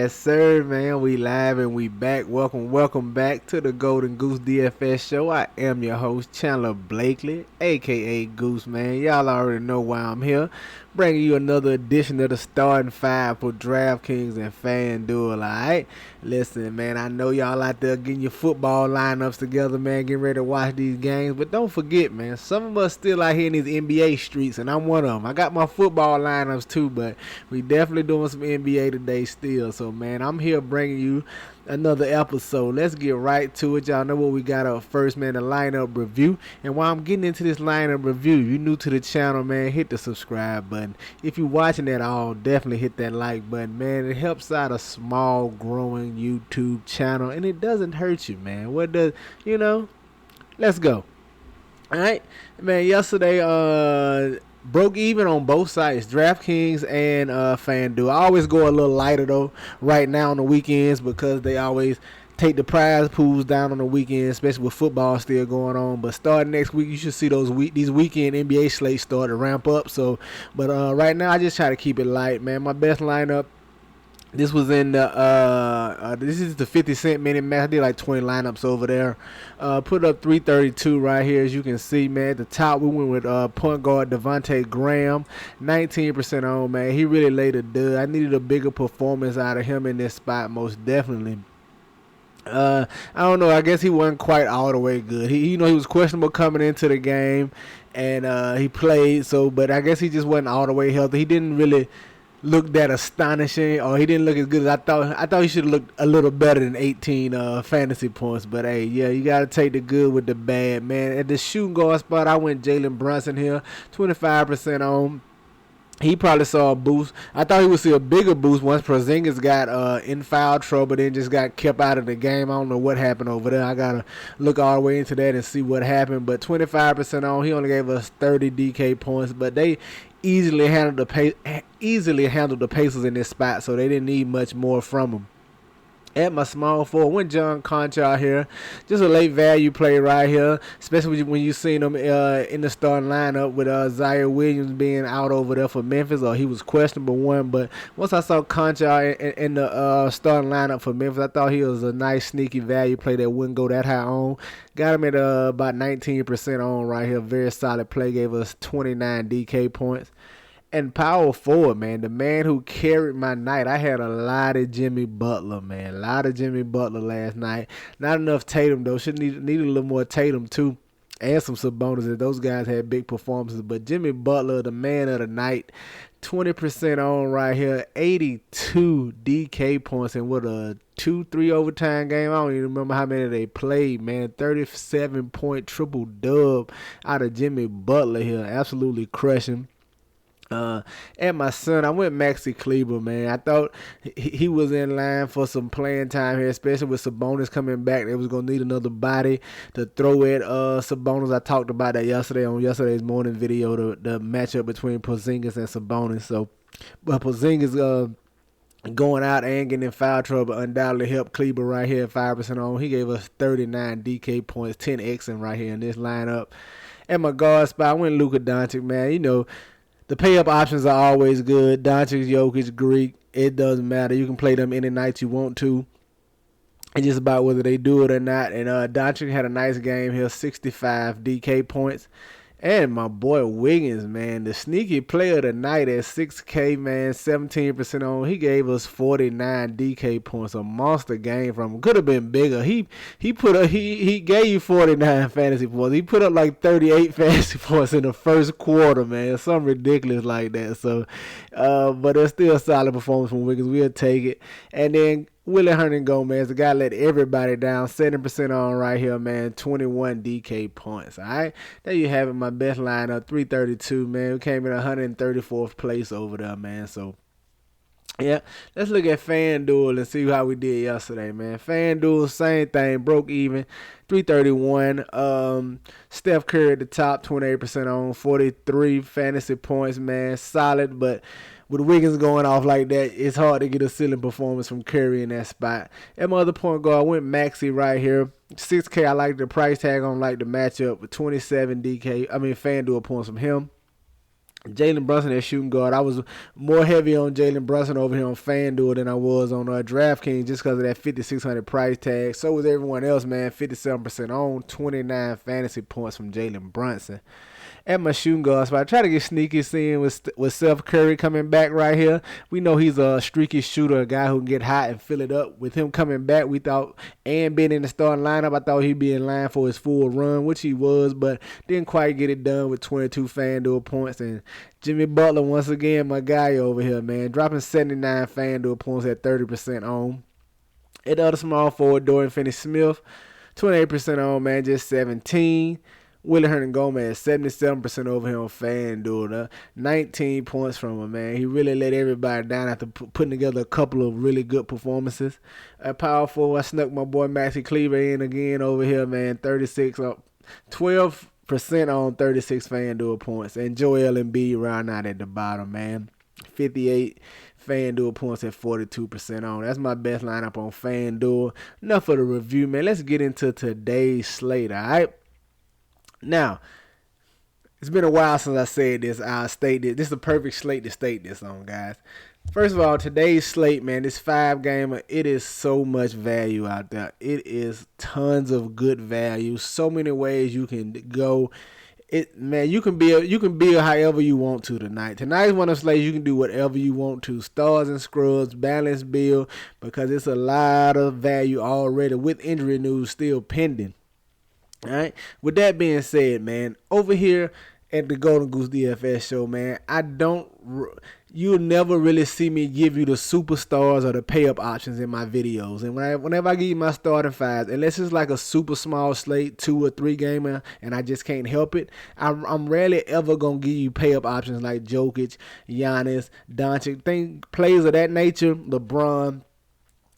Yes, sir, man. We live and we back. Welcome back to the Golden Goose DFS show. I am your host, Chandler Blakely, aka Goose, man. Y'all already know why I'm here. Bringing you another edition of the starting five for DraftKings and Fanduel, alright? Listen, man, I know y'all out there getting your football lineups together, man, getting ready to watch these games. But don't forget, man, some of us still out here in these NBA streets, and I'm one of them. I got my football lineups too, but we definitely doing some NBA today still. So, man, I'm here bringing you another episode. Let's get right to it. Y'all know what we got up first, man, the lineup review. And while I'm getting into this lineup review, you new to the channel, man, hit the subscribe button. If you're watching at all, definitely hit that like button, man. It helps out a small growing YouTube channel, and it doesn't hurt you, man. What does, let's go. All right, man, yesterday broke even on both sides, DraftKings and Fanduel. I always go a little lighter though right now on the weekends because they always take the prize pools down on the weekend, especially with football still going on. But starting next week, you should see these weekend NBA slates start to ramp up. So, but right now I just try to keep it light, man. My best lineup. This was in the this is the 50-cent minute match. I did like 20 lineups over there. Put up 332 right here, as you can see, man. At the top, we went with point guard Devonta Graham, 19% on, man. He really laid a dud. I needed a bigger performance out of him in this spot, most definitely. I don't know. I guess he wasn't quite all the way good. He was questionable coming into the game, and he played. But I guess he just wasn't all the way healthy. He didn't really look that astonishing, or he didn't look as good as I thought. I thought he should have looked a little better than 18 fantasy points. But hey, yeah, you gotta take the good with the bad, man. At the shooting guard spot, I went Jalen Brunson here, 25% on. He probably saw a boost. I thought he would see a bigger boost once Porzingis got in foul trouble, then just got kept out of the game. I don't know what happened over there. I got to look all the way into that and see what happened. But 25% on. He only gave us 30 DK points, but they easily handled the Pacers in this spot, so they didn't need much more from him. At my small forward, went John Conchar here. Just a late value play right here, especially when you seen him in the starting lineup with Zaire Williams being out over there for Memphis, or he was questionable one. But once I saw Conchar in the starting lineup for Memphis, I thought he was a nice sneaky value play that wouldn't go that high on. Got him at about 19% on right here. Very solid play. Gave us 29 DK points. And power forward, man, the man who carried my night. I had a lot of Jimmy Butler, man. A lot of Jimmy Butler last night. Not enough Tatum, though. Needed a little more Tatum, too. And some Sabonis. Those guys had big performances. But Jimmy Butler, the man of the night, 20% on right here. 82 DK points. And what a 2-3 overtime game. I don't even remember how many they played, man. 37-point triple dub out of Jimmy Butler here. Absolutely crushing. And my son, I went Maxi Kleber, man. I thought he was in line for some playing time here, especially with Sabonis coming back. They was going to need another body to throw at Sabonis. I talked about that yesterday on yesterday's morning video, the matchup between Porzingis and Sabonis. So, but Porzingis going out and getting in foul trouble undoubtedly helped Kleber right here at 5% on. He gave us 39 DK points, 10Xing right here in this lineup. At my guard spot, I went Luka Doncic, man. The pay-up options are always good. Doncic, Jokic, Greek, it doesn't matter. You can play them any night you want to. It's just about whether they do it or not. And Doncic had a nice game here, 65 DK points. And my boy Wiggins, man, the sneaky player of the night at 6K, man, 17% on. He gave us 49 DK points, a monster game from him. Could have been bigger. He gave you 49 fantasy points. He put up like 38 fantasy points in the first quarter, man. Something ridiculous like that. So, but it's still a solid performance from Wiggins. We'll take it. And then Willie Hernan-Gomez, the guy let everybody down, 7% on right here, man, 21 DK points, all right? There you have it, my best lineup, 332, man. We came in 134th place over there, man, so, yeah. Let's look at FanDuel and see how we did yesterday, man. FanDuel, same thing, broke even, 331. Steph Curry at the top, 28% on, 43 fantasy points, man, solid, but with Wiggins going off like that, it's hard to get a ceiling performance from Curry in that spot. At my other point guard, I went Maxey right here. 6K, I like the price tag on, like the matchup with 27 FanDuel points from him. Jalen Brunson at shooting guard. I was more heavy on Jalen Brunson over here on Fanduel than I was on DraftKings just because of that 5,600 price tag. So was everyone else, man. 57% on, 29 fantasy points from Jalen Brunson. At my shooting guard spot, I try to get sneaky in with Seth Curry coming back right here. We know he's a streaky shooter, a guy who can get hot and fill it up. With him coming back, we thought, and being in the starting lineup, I thought he'd be in line for his full run, which he was, but didn't quite get it done with 22 FanDuel points. And Jimmy Butler, once again, my guy over here, man, dropping 79 FanDuel points at 30% on. At the other small forward, Dorian Finney-Smith, 28% on, man, just 17. Willie Hernan-Gomez, 77% over here on FanDuel. 19 points from him, man. He really let everybody down after putting together a couple of really good performances. At power forward, I snuck my boy Maxi Cleaver in again over here, man. 12% on 36 FanDuel points. And Joel Embiid round out at the bottom, man. 58 FanDuel points at 42% on. That's my best lineup on FanDuel. Enough for the review, man. Let's get into today's slate, all right? Now, it's been a while since I said this. I'll state it. This is the perfect slate to state this on, guys. First of all, today's slate, man, this 5-gamer, it is so much value out there. It is tons of good value. So many ways you can go. You can build however you want to tonight. Tonight's one of the slates you can do whatever you want to. Stars and scrubs, balanced build, because it's a lot of value already with injury news still pending. All right. With that being said, man, over here at the Golden Goose DFS show, man, you'll never really see me give you the superstars or the pay-up options in my videos. And whenever I give you my starting fives, unless it's like a super small slate, 2 or 3 gamer, and I just can't help it, I'm rarely ever going to give you pay-up options like Jokic, Giannis, Doncic, players of that nature, LeBron.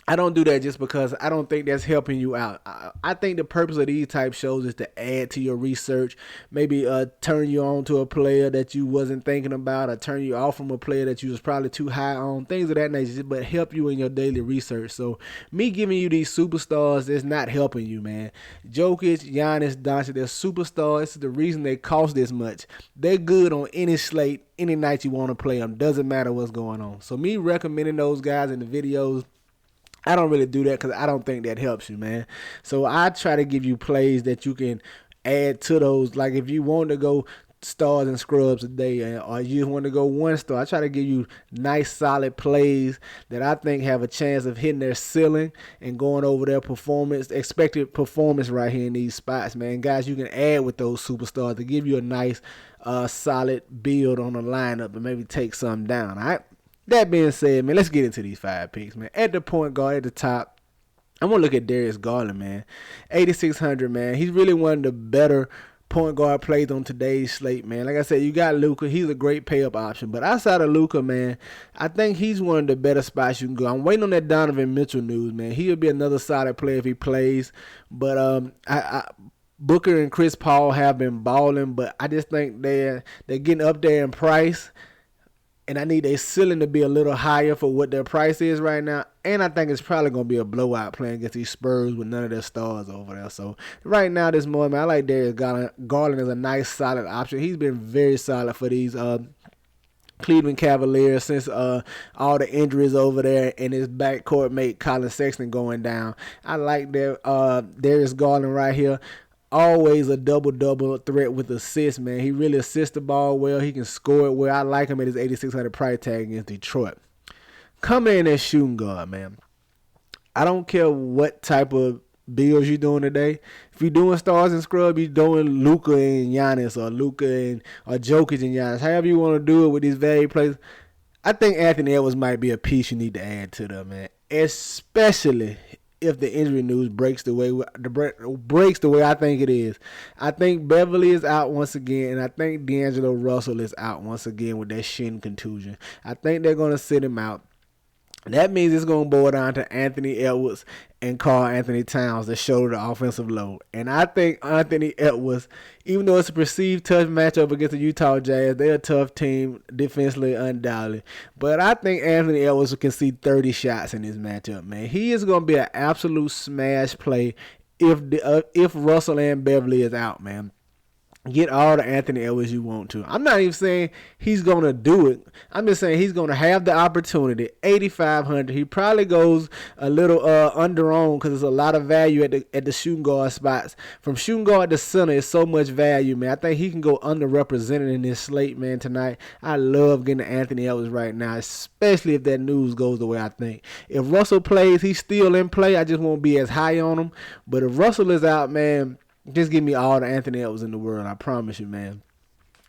I don't do that just because I don't think that's helping you out. I think the purpose of these type shows is to add to your research, maybe turn you on to a player that you wasn't thinking about, or turn you off from a player that you was probably too high on, things of that nature, but help you in your daily research. So me giving you these superstars is not helping you, man. Jokic, Giannis, Doncic, they're superstars. This is the reason they cost this much. They're good on any slate, any night you want to play them. Doesn't matter what's going on. So me recommending those guys in the videos, I don't really do that because I don't think that helps you, man. So I try to give you plays that you can add to those. Like if you want to go stars and scrubs today, or you want to go 1 star, I try to give you nice, solid plays that I think have a chance of hitting their ceiling and going over their performance, expected performance right here in these spots, man. Guys, you can add with those superstars to give you a nice, solid build on the lineup and maybe take something down, all right? That being said, man, let's get into these 5 picks, man. At the point guard, at the top, I'm going to look at Darius Garland, man. 8,600, man. He's really one of the better point guard plays on today's slate, man. Like I said, you got Luka. He's a great pay-up option. But outside of Luka, man, I think he's one of the better spots you can go. I'm waiting on that Donovan Mitchell news, man. He'll be another solid player if he plays. But Booker and Chris Paul have been balling, but I just think they're getting up there in price. And I need their ceiling to be a little higher for what their price is right now. And I think it's probably going to be a blowout playing against these Spurs with none of their stars over there. So right now, this morning, I like Darius Garland. Garland is a nice, solid option. He's been very solid for these Cleveland Cavaliers since all the injuries over there and his backcourt mate Colin Sexton going down. I like Darius Garland right here. Always a double-double threat with assists, man. He really assists the ball well. He can score it well. I like him at his 8,600 price tag against Detroit. Coming in as shooting guard, man. I don't care what type of builds you're doing today. If you're doing stars and scrub, you're doing Luka and Giannis or or Jokic and Giannis. However you want to do it with these value plays. I think Anthony Edwards might be a piece you need to add to them, man. Especially if the injury news breaks the way I think it is. I think Beverly is out once again, and I think D'Angelo Russell is out once again with that shin contusion. I think they're going to sit him out. That means it's going to boil down to Anthony Edwards and Karl Anthony Towns to shoulder the offensive load. And I think Anthony Edwards, even though it's a perceived tough matchup against the Utah Jazz, they're a tough team defensively, undoubtedly. But I think Anthony Edwards can see 30 shots in this matchup, man. He is going to be an absolute smash play if Russell and Beverly is out, man. Get all the Anthony Edwards you want to. I'm not even saying he's going to do it. I'm just saying he's going to have the opportunity. 8,500. He probably goes a little under-owned because there's a lot of value at the shooting guard spots. From shooting guard to center is so much value, man. I think he can go underrepresented in this slate, man, tonight. I love getting Anthony Edwards right now, especially if that news goes the way I think. If Russell plays, he's still in play. I just won't be as high on him. But if Russell is out, man, just give me all the Anthony Edwards in the world. I promise you, man.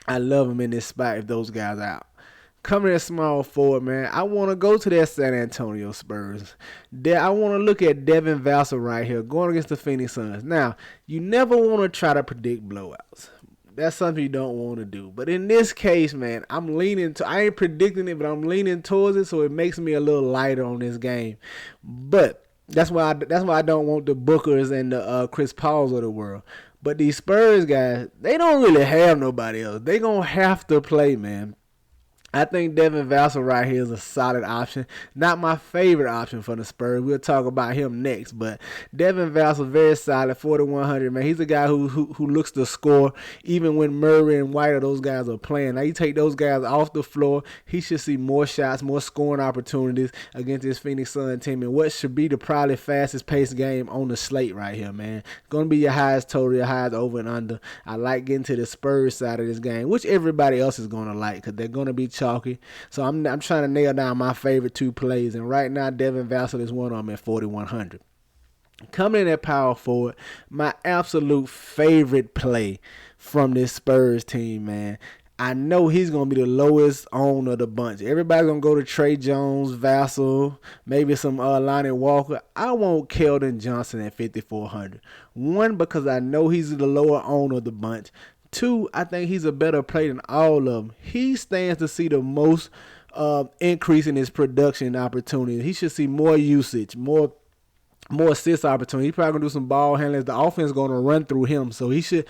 I love him in this spot if those guys are out. Coming at small forward, man, I want to go to that San Antonio Spurs. I want to look at Devin Vassell right here going against the Phoenix Suns. Now, you never want to try to predict blowouts. That's something you don't want to do. But in this case, man, I ain't predicting it, but I'm leaning towards it, so it makes me a little lighter on this game. But that's why I don't want the Bookers and the Chris Pauls of the world. But these Spurs guys, they don't really have nobody else. They going to have to play, man. I think Devin Vassell right here is a solid option. Not my favorite option for the Spurs. We'll talk about him next. But Devin Vassell, very solid, 4,100, man. He's a guy who looks to score even when Murray and White or those guys are playing. Now, you take those guys off the floor, he should see more shots, more scoring opportunities against this Phoenix Sun team. And what should be the probably fastest paced game on the slate right here, man. Going to be your highest total, your highest over and under. I like getting to the Spurs side of this game, which everybody else is going to like because they're going to be chalky. So I'm trying to nail down my favorite two plays, and right now Devin Vassell is one of them at 4,100. Coming in at power forward, my absolute favorite play from this Spurs team, man. I know he's going to be the lowest owned of the bunch. Everybody's going to go to Trey Jones, Vassell, maybe some Lonnie Walker. I want Keldon Johnson at 5,400. One, because I know he's the lower owned of the bunch. Two, I think he's a better player than all of them. He stands to see the most increase in his production opportunity. He should see more usage, more assist opportunity. He's probably gonna do some ball handling. The offense is gonna run through him, so he should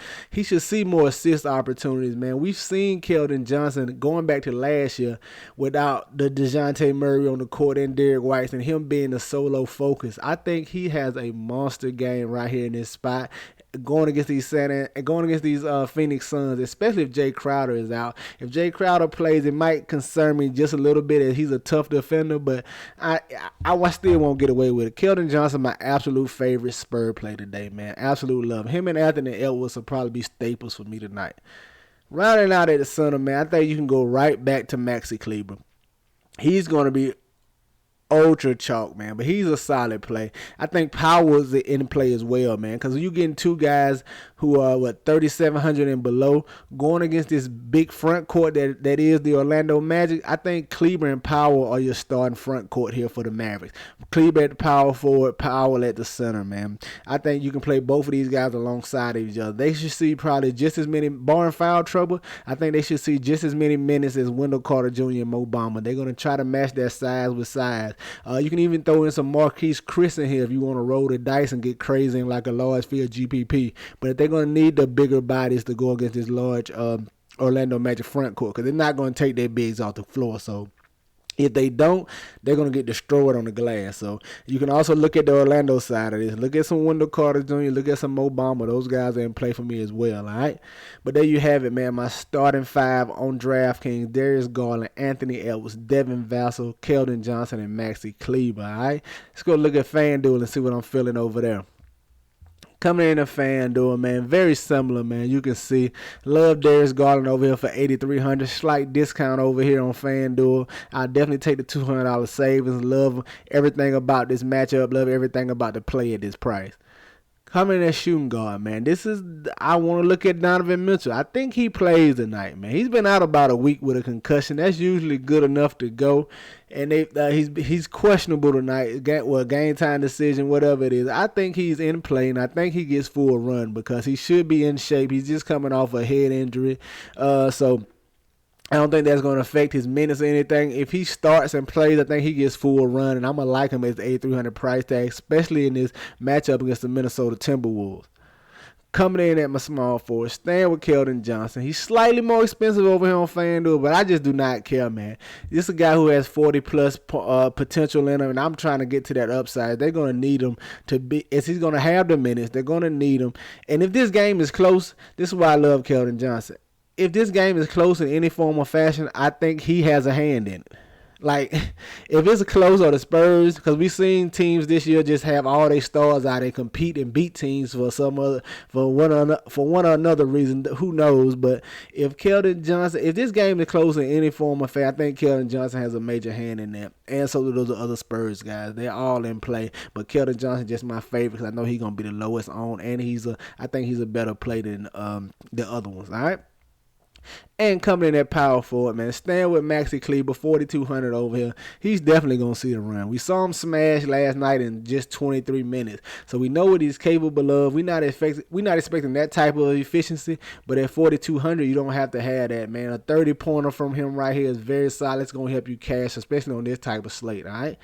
see more assist opportunities, man. We've seen Keldon Johnson going back to last year without the DeJounte Murray on the court and Derek White and him being a solo focus. I think he has a monster game right here in this spot. Going against these Phoenix Suns, especially if Jay Crowder is out. If Jay Crowder plays, it might concern me just a little bit as he's a tough defender, but I still won't get away with it. Keldon Johnson, my absolute favorite Spur play today, man. Absolute love. Him and Anthony Edwards will probably be staples for me tonight. Rounding out at the center, man, I think you can go right back to Maxi Kleber. He's going to be ultra chalk, man, but he's a solid play. I think Powell's in play as well, man, because you're getting two guys who are 3,700 and below going against this big front court that is the Orlando Magic. I think Kleber and Powell are your starting front court here for the Mavericks. Kleber at the power forward, Powell at the center, man. I think you can play both of these guys alongside each other. They should see probably just as many, barring foul trouble, I think they should see just as many minutes as Wendell Carter Jr. and Mo Bamba. They're going to try to match their size with size. You can even throw in some Marquise Chris in here if you want to roll the dice and get crazy in like a large field GPP. But if they're going to need the bigger bodies to go against this large Orlando Magic front court, because they're not going to take their bigs off the floor. So if they don't, they're going to get destroyed on the glass. So you can also look at the Orlando side of this. Look at some Wendell Carter Jr., look at some Mo Bamba. Those guys are in play for me as well, all right? But there you have it, man. My starting five on DraftKings: Darius Garland, Anthony Edwards, Devin Vassell, Keldon Johnson, and Maxi Kleber, all right? Let's go look at Fanduel and see what I'm feeling over there. Coming in a Fanduel, man, very similar, man. You can see, love Darius Garland over here for 8,300. Slight discount over here on Fanduel. I definitely take the $200 savings. Love everything about this matchup. Love everything about the play at this price. Coming in at shooting guard, man. I want to look at Donovan Mitchell. I think he plays tonight, man. He's been out about a week with a concussion. That's usually good enough to go. And he's questionable tonight. Game time decision, whatever it is. I think he's in play, and I think he gets full run because he should be in shape. He's just coming off a head injury. So I don't think that's going to affect his minutes or anything. If he starts and plays, I think he gets full run, and I'm going to like him as the 8,300 price tag, especially in this matchup against the Minnesota Timberwolves. Coming in at my small forward, staying with Keldon Johnson. He's slightly more expensive over here on FanDuel, but I just do not care, man. This is a guy who has 40-plus potential in him, and I'm trying to get to that upside. They're going to need him to be, as he's going to have the minutes, they're going to need him. And if this game is close, this is why I love Keldon Johnson. If this game is close in any form or fashion, I think he has a hand in it. Like, if it's close or the Spurs, because we've seen teams this year just have all their stars out and compete and beat teams for one or another reason, who knows? But if Keldon Johnson, if this game is close in any form or fashion, I think Keldon Johnson has a major hand in that, and so do those other Spurs guys. They're all in play, but Keldon Johnson just my favorite because I know he's gonna be the lowest on, and I think he's a better player than the other ones. All right. And coming in at power forward, man, staying with Maxi Kleber, 4,200 over here. He's definitely going to see the run. We saw him smash last night in just 23 minutes. So we know what he's capable of. We're not expecting that type of efficiency, but at 4,200, you don't have to have that, man. A 30-pointer from him right here is very solid. It's going to help you cash, especially on this type of slate, all right?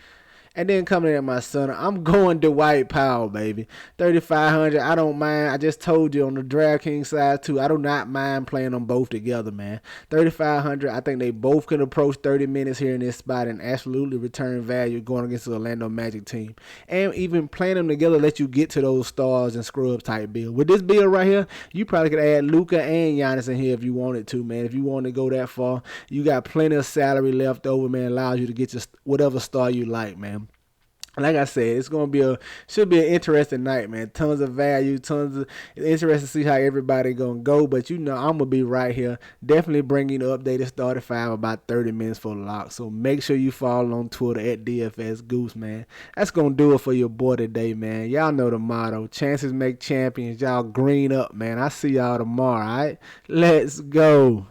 And then coming in at my center, I'm going Dwight Powell, baby. 3,500, I don't mind. I just told you on the DraftKings side, too, I do not mind playing them both together, man. 3,500, I think they both can approach 30 minutes here in this spot and absolutely return value going against the Orlando Magic team. And even playing them together let you get to those stars and scrubs type build. With this build right here, you probably could add Luka and Giannis in here if you wanted to, man. If you want to go that far, you got plenty of salary left over, man. Allows you to get your whatever star you like, man. Like I said, it's should be an interesting night, man. Tons of value, it's interesting to see how everybody gonna go. But I'm gonna be right here, definitely bringing the updated starting five about 30 minutes for the lock. So make sure you follow on Twitter at DFS Goose, man. That's gonna do it for your boy today, man. Y'all know the motto: chances make champions. Y'all green up, man. I see y'all tomorrow. All right, let's go.